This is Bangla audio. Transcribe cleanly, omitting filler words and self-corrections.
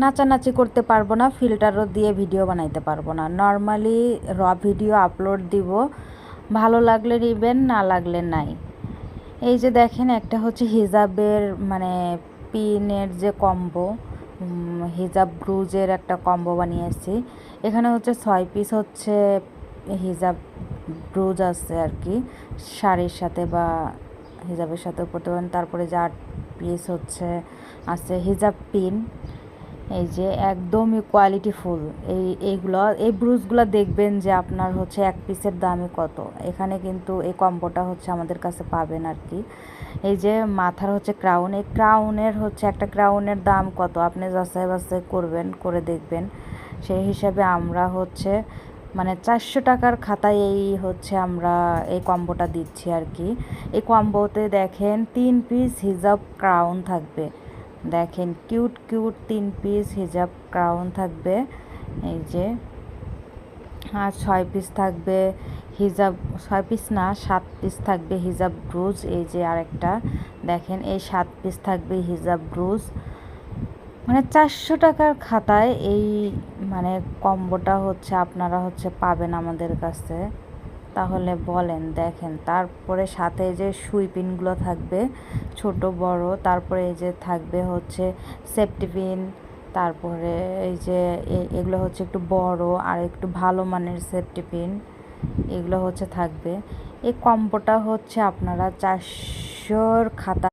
নাচানাচি করতে পারবো না, ফিল্টারও দিয়ে ভিডিও বানাইতে পারবো না। নর্মালি ভিডিও আপলোড দিব, ভালো লাগলে নেবেন, না লাগলে নাই। এই যে দেখেন, একটা হচ্ছে হিজাবের মানে পিনের যে কম্বো, হিজাব ব্রুজের একটা কম্বো বানিয়েছি। এখানে হচ্ছে 6 পিস হচ্ছে হিজাব ব্রুজ আছে আর কি, শাড়ির সাথে বা হিজাবের সাথে পরতে পারেন। তারপরে যে 8 পিস হচ্ছে আছে হিজাব পিন। এই যে একদমই কোয়ালিটিফুল এই ব্রুজগুলো দেখবেন যে আপনার হচ্ছে এক পিসের দামই কত। এখানে কিন্তু এই কম্বোটা হচ্ছে আমাদের কাছে পাবেন আর কি। এই যে মাথার হচ্ছে ক্রাউন, এই ক্রাউনের হচ্ছে একটা ক্রাউনের দাম কত আপনি যাচাই বাছাই করবেন, করে দেখবেন। সেই হিসাবে আমরা হচ্ছে মানে 400 টাকার খাতায় এই হচ্ছে আমরা এই কম্বোটা দিচ্ছি আর কি। এই কম্বোতে দেখেন 3 পিস হিজাব ক্রাউন থাকবে। দেখেন কিউট কিউট 3 পিস হিজাব ক্রাউন থাকবে। এই যে আর 6 পিস থাকবে হিজাব, 6 পিস না 7 পিস থাকবে হিজাব ব্রুজ। এই যে আরেকটা দেখেন, এই 7 পিস থাকবে হিজাব ব্রুজ। মানে 400 টাকার খাতায় এই মানে কম্বোটা হচ্ছে আপনারা হচ্ছে পাবেন আমাদের কাছে। তাহলে বলেন, দেখেন। তারপরে সাথে যে সুই পিনগুলো থাকবে ছোট বড়, তারপরে এই যে থাকবে হচ্ছে সেফটি পিন। তারপরে এই যে এগুলো হচ্ছে একটু বড় আর একটু ভালো মানের সেফটি পিন, এগুলো হচ্ছে থাকবে। এই কম্বোটা হচ্ছে আপনারা 400 খাতা